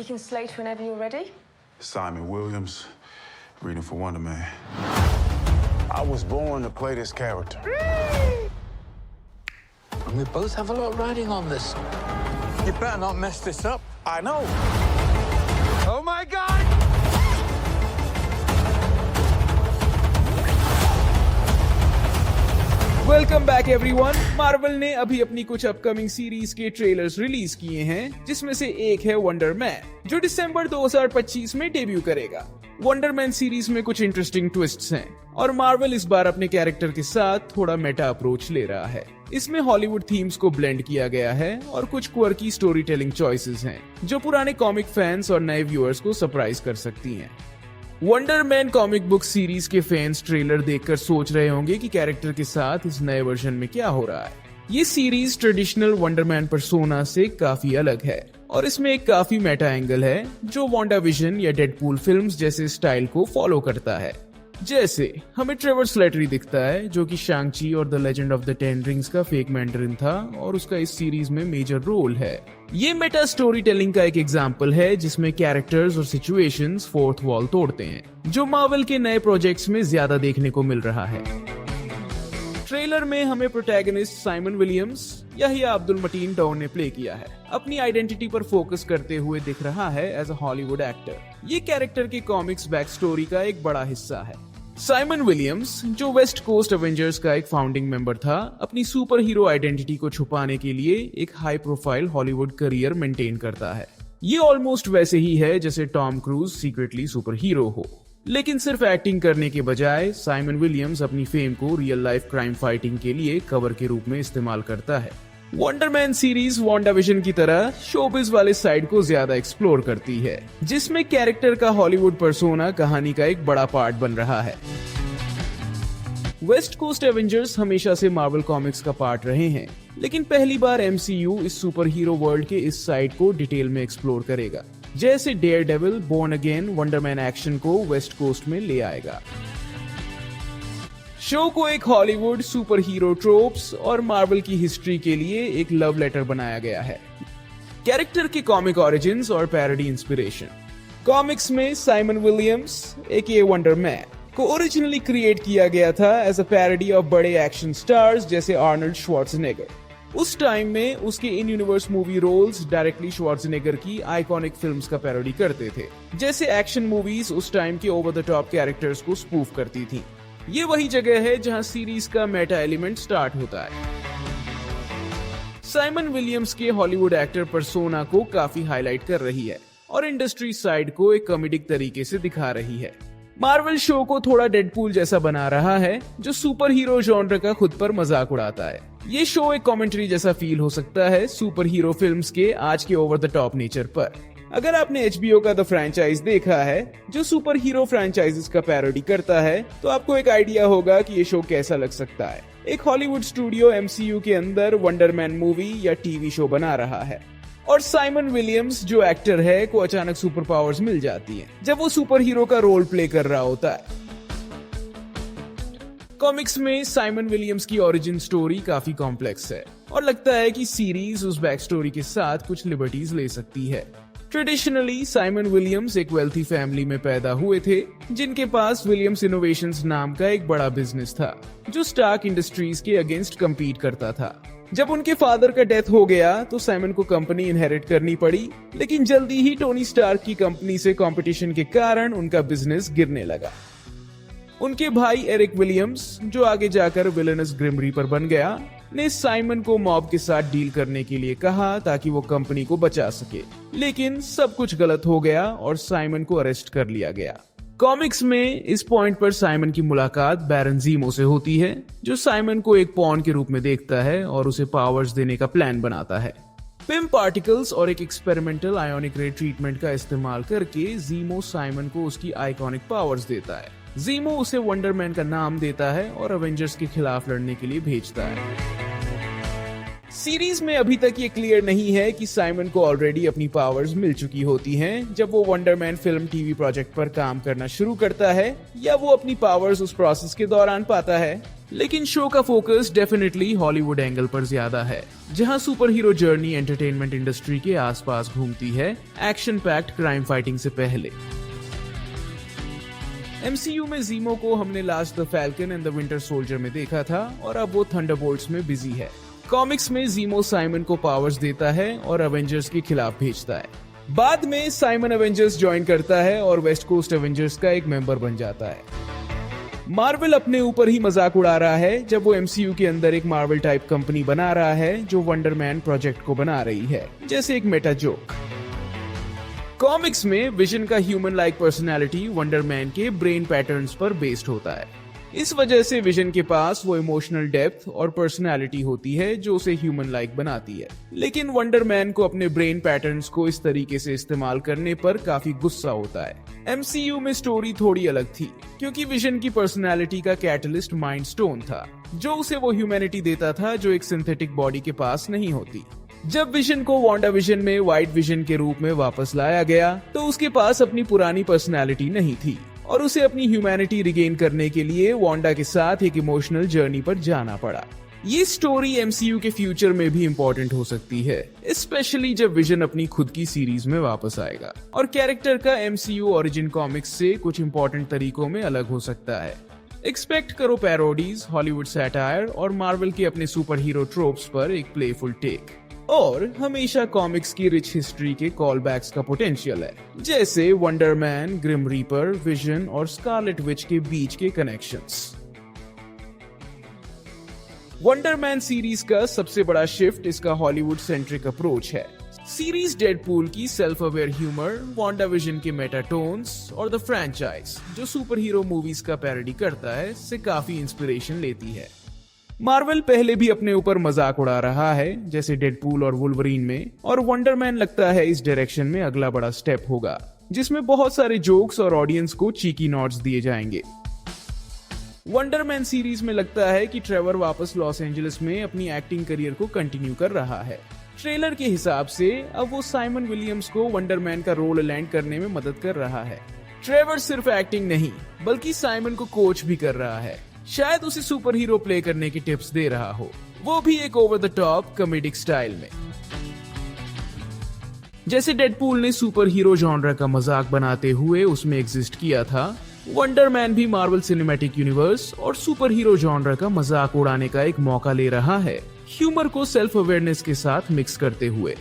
You can slate whenever you're ready. Simon Williams, reading for Wonder Man. I was born to play this character. And we both have a lot riding on this. You better not mess this up. I know. Oh my God! Welcome back everyone. Marvel ने अभी अपनी कुछ upcoming series के trailers release किए हैं, जिसमें से एक है वंडर मैन, जो दिसंबर 2025 में डेब्यू करेगा। वंडर मैन सीरीज में कुछ इंटरेस्टिंग ट्विस्ट्स हैं और मार्वल इस बार अपने कैरेक्टर के साथ थोड़ा मेटा अप्रोच ले रहा है। इसमें हॉलीवुड थीम्स को ब्लेंड किया गया है और कुछ क्वर्की स्टोरी टेलिंग चॉइसेस हैं, जो पुराने कॉमिक फैंस और नए व्यूअर्स को सरप्राइज कर सकती हैं। Wonder man comic book series के फैंस ट्रेलर देखकर सोच रहे होंगे कि कैरेक्टर के साथ इस नए वर्जन में क्या हो रहा है। ये series traditional wonder man persona से काफी अलग है और इसमें एक काफी मेटा एंगल है जो वांडाविजन या डेडपूल फिल्म्स जैसे स्टाइल को फॉलो करता है। जैसे हमें ट्रेवर स्लेटरी दिखता है, जो कि शांग-ची और the legend of the ten rings का फेक मैंडरिन था और उसका इस सीरीज में मेजर रोल है। ये मेटा स्टोरी टेलिंग का एक एग्जाम्पल है जिसमें कैरेक्टर्स और सिचुएशंस फोर्थ वॉल तोड़ते हैं, जो मार्वल के नए प्रोजेक्ट्स में ज्यादा देखने को मिल रहा है। ट्रेलर में हमें प्रोटैगनिस्ट साइमन विलियम्स या अब्दुल मटीन डॉन ने प्ले किया है। अपनी आइडेंटिटी पर फोकस करते हुए दिख रहा है एज अ हॉलीवुड एक्टर। ये कैरेक्टर के कॉमिक्स बैक स्टोरी का एक बड़ा हिस्सा है। साइमन विलियम्स, जो वेस्ट कोस्ट एवेंजर्स का एक फाउंडिंग मेंबर था, अपनी सुपर हीरो आइडेंटिटी को छुपाने के लिए एक high profile Hollywood career maintain करता है। ये ऑलमोस्ट वैसे ही है जैसे Tom cruise secretly super hero हो, लेकिन सिर्फ एक्टिंग करने के बजाय साइमन विलियम्स अपनी फेम को रियल लाइफ क्राइम फाइटिंग के लिए कवर के रूप में इस्तेमाल करता है। वंडर मैन सीरीज वांडाविजन की तरह शोबिज वाले साइड को ज्यादा एक्सप्लोर करती है, जिसमें कैरेक्टर का हॉलीवुड पर्सोना कहानी का एक बड़ा पार्ट बन रहा है। वेस्ट कोस्ट एवेंजर्स हमेशा से मार्वल कॉमिक्स का पार्ट रहे हैं, लेकिन पहली बार एमसीयू इस सुपर हीरो वर्ल्ड के इस साइड को डिटेल में एक्सप्लोर करेगा। जैसे Daredevil, born again, Wonder Man action को वेस्ट कोस्ट में ले आएगा। शो को एक हॉलीवुड सुपर हीरो ट्रोप्स और मार्वल की हिस्ट्री के लिए एक लव लेटर बनाया गया है। कैरेक्टर के कॉमिक ओरिजिन्स और पैरोडी इंस्पिरेशन। कॉमिक्स में Simon Williams aka Wonder Man को ओरिजिनली क्रिएट किया गया था एज अ पैरोडी ऑफ बड़े एक्शन स्टार्स जैसे आर्नल्ड श्वार्ज़नेगर। उस टाइम में उसके in universe movie roles directly Schwarzenegger की आइकॉनिक फिल्म्स का पैरोडी करते थे। जैसे एक्शन मूवीज उस टाइम के ओवर द टॉप कैरेक्टर्स को स्पूफ करती थी। ये वही जगह है जहां सीरीज का मेटा एलिमेंट स्टार्ट होता है। साइमन विलियम्स के हॉलीवुड एक्टर पर्सोना को काफी हाईलाइट कर रही है और इंडस्ट्री साइड को एक कॉमेडिक तरीके से दिखा रही है। मार्वल शो को थोड़ा डेडपूल जैसा बना रहा है, जो सुपर हीरो जॉनर का खुद पर मजाक उड़ाता है। ये शो एक कमेंट्री जैसा फील हो सकता है सुपर हीरो फिल्म्स के आज के ओवर द टॉप नेचर पर। अगर आपने HBO का द फ्रैंचाइज देखा है, जो सुपर हीरो फ्रैंचाइजेस का पैरोडी करता है, तो आपको एक आइडिया होगा कि ये शो कैसा लग सकता है। एक हॉलीवुड स्टूडियो MCU के अंदर वंडर मैन मूवी या टीवी शो बना रहा है और साइमन विलियम्स जो एक्टर है को अचानक सुपर पावर्स मिल जाती हैं जब वो सुपर हीरो का रोल प्ले कर रहा होता है। कॉमिक्स में साइमन विलियम्स की ओरिजिन स्टोरी काफी कॉम्प्लेक्स है और लगता है कि सीरीज उस बैक स्टोरी के साथ कुछ लिबर्टीज ले सकती है। ट्रेडिशनली साइमन विलियम्स एक वेल्थी फैमिली में पैदा हुए थे, जिनके पास विलियम्स इनोवेशंस नाम का एक बड़ा बिजनेस था, जो स्टार्क इंडस्ट्रीज के अगेंस्ट कम्पीट करता था। जब उनके फादर का डेथ हो गया तो साइमन को कंपनी इनहेरिट करनी पड़ी, लेकिन जल्दी ही टोनी स्टार्क की कंपनी से कंपटीशन के कारण उनका बिजनेस गिरने लगा। उनके भाई एरिक विलियम्स, जो आगे जाकर विलेनस ग्रिम रीपर बन गया, ने साइमन को मॉब के साथ डील करने के लिए कहा ताकि वो कंपनी को बचा सके, लेकिन सब कुछ गलत हो गया और साइमन को अरेस्ट कर लिया गया। कॉमिक्स में इस पॉइंट पर साइमन की मुलाकात बैरन ज़ीमो से होती है, जो साइमन को एक पॉन के रूप में देखता है और उसे पावर्स देने का प्लान बनाता है। पिम पार्टिकल्स और एक एक्सपेरिमेंटल आयोनिक रे ट्रीटमेंट का इस्तेमाल करके ज़ीमो साइमन को उसकी आइकॉनिक पावर्स देता है। ज़ीमो उसे वंडर मैन का नाम देता है और अवेंजर्स के खिलाफ लड़ने के लिए भेजता है। सीरीज में अभी तक ये क्लियर नहीं है कि साइमन को ऑलरेडी अपनी पावर्स मिल चुकी होती हैं जब वो वंडरमैन फिल्म टीवी प्रोजेक्ट पर काम करना शुरू करता है, या वो अपनी पावर्स उस प्रोसेस के दौरान पाता है। लेकिन शो का फोकस डेफिनेटली हॉलीवुड एंगल पर ज्यादा है, जहां super hero journey entertainment industry के आसपास घूमती है, एक्शन पैक्ड क्राइम फाइटिंग से पहले। MCU में जीमो को हमने last the falcon and the winter soldier में देखा था और अब वो थंडरबोल्ट्स में बिजी है। कॉमिक्स में जीमो साइमन को पावर्स देता है और एवेंजर्स के खिलाफ भेजता है। बाद में साइमन एवेंजर्स ज्वाइन करता है और वेस्ट कोस्ट एवेंजर्स का एक मेंबर बन जाता है। मार्वल अपने ऊपर ही मजाक उड़ा रहा है जब वो MCU के अंदर एक मार्वल टाइप कंपनी बना रहा है जो वंडरमैन प्रोजेक्ट को बना रही है, जैसे एक मेटा जोक। कॉमिक्स में विजन का ह्यूमन लाइक पर्सनैलिटी वंडरमैन के ब्रेन पैटर्न्स पर बेस्ड होता है। इस वजह से विजन के पास वो इमोशनल डेप्थ और पर्सनैलिटी होती है जो उसे ह्यूमन लाइक बनाती है। लेकिन वंडरमैन को अपने ब्रेन पैटर्न्स को इस तरीके से इस्तेमाल करने पर काफी गुस्सा होता है। MCU में स्टोरी थोड़ी अलग थी, क्योंकि विजन की पर्सनैलिटी का कैटलिस्ट माइंड स्टोन था, जो उसे वो ह्यूमैनिटी देता था जो एक सिंथेटिक बॉडी के पास नहीं होती। जब विजन को वांडा विजन में व्हाइट विजन के रूप में वापस लाया गया तो उसके पास अपनी पुरानी पर्सनैलिटी नहीं थी और उसे अपनी ह्यूमैनिटी रिगेन करने के लिए वांडा के साथ एक इमोशनल जर्नी पर जाना पड़ा। ये स्टोरी MCU के फ्यूचर में भी इम्पोर्टेंट हो सकती है, स्पेशली जब विजन अपनी खुद की सीरीज में वापस आएगा और कैरेक्टर का MCU ओरिजिन कॉमिक्स से कुछ इम्पोर्टेंट तरीकों में अलग हो सकता है। एक्सपेक्ट करो पैरोडीज, हॉलीवुड सैटायर और मार्वल के अपने सुपर हीरो ट्रोप्स पर एक प्लेफुल टेक। और हमेशा कॉमिक्स की रिच हिस्ट्री के कॉल बैक्स का पोटेंशियल है, जैसे वंडरमैन, ग्रिम रीपर, विजन और स्कारलेट विच के बीच के कनेक्शंस। वंडरमैन सीरीज का सबसे बड़ा शिफ्ट इसका हॉलीवुड सेंट्रिक अप्रोच है। सीरीज डेडपूल की self aware humour, Wanda vision के मेटाटोन्स और द फ्रैंचाइज जो सुपर हीरो मूवीज का पैरोडी करता है, से काफी इंस्पिरेशन लेती है। मार्वल पहले भी अपने ऊपर मजाक उड़ा रहा है, जैसे डेडपूल और वुल्वरीन में, और वंडरमैन लगता है इस डायरेक्शन में अगला बड़ा स्टेप होगा, जिसमें बहुत सारे जोक्स और ऑडियंस को चीकी नॉट्स दिए जाएंगे। वंडरमैन सीरीज में लगता है कि ट्रेवर वापस लॉस एंजलिस में अपनी एक्टिंग करियर को कंटिन्यू कर रहा है। ट्रेलर के हिसाब से अब वो साइमन विलियम्स को वंडरमैन का रोल लैंड करने में मदद कर रहा है। ट्रेवर सिर्फ एक्टिंग नहीं, बल्कि साइमन को कोच भी कर रहा है, शायद उसे सुपर हीरो प्ले करने की टिप्स दे रहा हो, वो भी एक over the top comedic style में। जैसे डेडपूल ने सुपर हीरो जॉनर का मजाक बनाते हुए उसमें एग्जिस्ट किया था, वंडरमैन भी मार्वल सिनेमैटिक यूनिवर्स और सुपर हीरो जॉनर का मजाक उड़ाने का एक मौका ले रहा है, ह्यूमर को सेल्फ अवेयरनेस के साथ मिक्स करते हुए।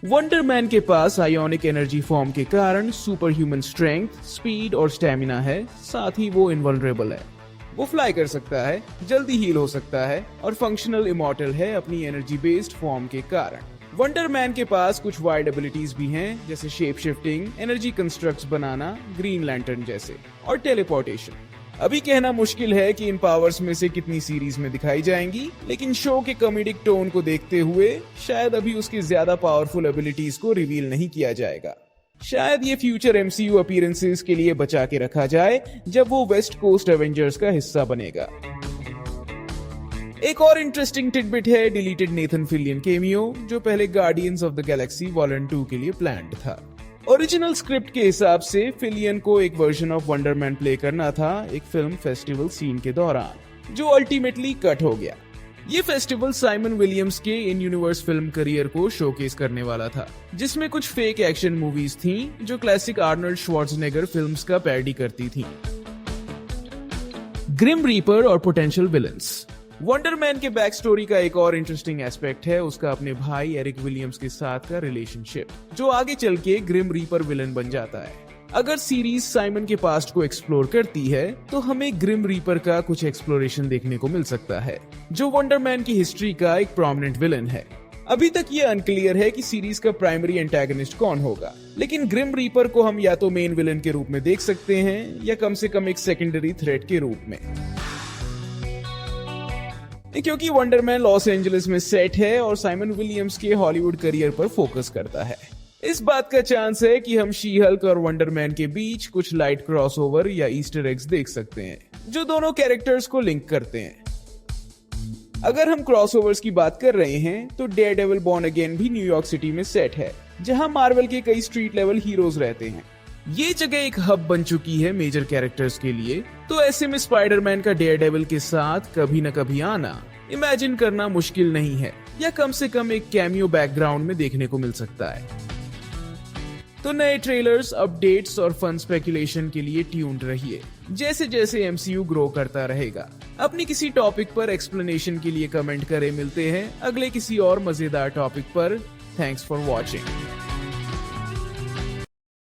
वंडरमैन के पास आयोनिक एनर्जी फॉर्म के कारण सुपर ह्यूमन स्ट्रेंथ, स्पीड और स्टैमिना है, साथ ही वो इनवल्नरेबल है। वो फ्लाई कर सकता है, जल्दी हील हो सकता है और फंक्शनल इमॉर्टल है अपनी एनर्जी बेस्ड फॉर्म के कारण। वंडरमैन के पास कुछ वाइड एबिलिटीज भी हैं, जैसे शेप शिफ्टिंग, एनर्जी कंस्ट्रक्ट्स बनाना, ग्रीन लैंटर्न जैसे, और टेलीपोर्टेशन। अभी कहना मुश्किल है कि इन पावर्स में से कितनी सीरीज में दिखाई जाएंगी, लेकिन शो के कॉमेडिक टोन को देखते हुए शायद अभी उसकी ज्यादा पावरफुल एबिलिटीज को रिवील नहीं किया जाएगा। शायद ये फ्यूचर MCU अपीयरेंसेस के लिए बचा के रखा जाए जब वो वेस्ट कोस्ट एवेंजर्स का हिस्सा बनेगा। एक और इंटरेस्टिंग टिडबिट है डिलीटेड नेथन फिलियन केमियो, जो पहले guardians of the Galaxy volume 2 के लिए प्लान्ड था। ओरिजिनल स्क्रिप्ट के हिसाब से फिलियन को एक वर्जन ऑफ वंडरमैन प्ले करना था एक फिल्म फेस्टिवल सीन के दौरान, जो अल्टीमेटली कट हो गया। ये फेस्टिवल साइमन विलियम्स के इन यूनिवर्स फिल्म करियर को शोकेस करने वाला था, जिसमें कुछ फेक एक्शन मूवीज थीं जो क्लासिक आर्नल्ड श्वार्ज़नेगर फिल्म्स का पैरोडी करती थीं। ग्रिम रीपर और पोटेंशियल विलन्स। वंडरमैन के बैक स्टोरी का एक और इंटरेस्टिंग एस्पेक्ट है उसका अपने भाई एरिक विलियम्स के साथ का रिलेशनशिप, जो आगे चल के ग्रिम रीपर विलन बन जाता है। अगर सीरीज साइमन के पास्ट को एक्सप्लोर करती है तो हमें ग्रिम रीपर का कुछ एक्सप्लोरेशन देखने को मिल सकता है, जो वंडरमैन की हिस्ट्री का एक प्रोमिनेंट विलन है। अभी तक ये अनक्लियर है कि सीरीज का प्राइमरी एंटागनिस्ट कौन होगा, लेकिन ग्रिम रीपर को हम या तो मेन विलन के रूप में देख सकते हैं या कम से कम एक सेकेंडरी थ्रेट के रूप में, क्योंकि वंडरमैन लॉस एंजलिस में सेट है और साइमन विलियम्स के हॉलीवुड करियर पर फोकस करता है। इस बात का चांस है कि हम शी हल्क और वंडरमैन के बीच कुछ लाइट क्रॉसओवर या ईस्टर एग्स देख सकते हैं, जो दोनों कैरेक्टर्स को लिंक करते हैं। अगर हम क्रॉसओवर्स की बात कर रहे हैं तो डेयरडेविल बॉर्न अगेन भी न्यूयॉर्क सिटी में सेट है, जहां मार्वल के कई स्ट्रीट लेवल हीरोज रहते हैं। ये जगह एक हब बन चुकी है मेजर कैरेक्टर्स के लिए, तो ऐसे में स्पाइडरमैन का डेयरडेविल के साथ कभी न कभी आना इमेजिन करना मुश्किल नहीं है, या कम से कम एक कैमियो बैकग्राउंड में देखने को मिल सकता है। तो नए ट्रेलर्स, अपडेट्स और फन स्पेकुलेशन के लिए ट्यून्ड रहिए, जैसे जैसे एमसीयू ग्रो करता रहेगा। अपनी किसी टॉपिक पर एक्सप्लेनेशन के लिए कमेंट करें। मिलते हैं अगले किसी और मजेदार टॉपिक पर। Thanks for watching.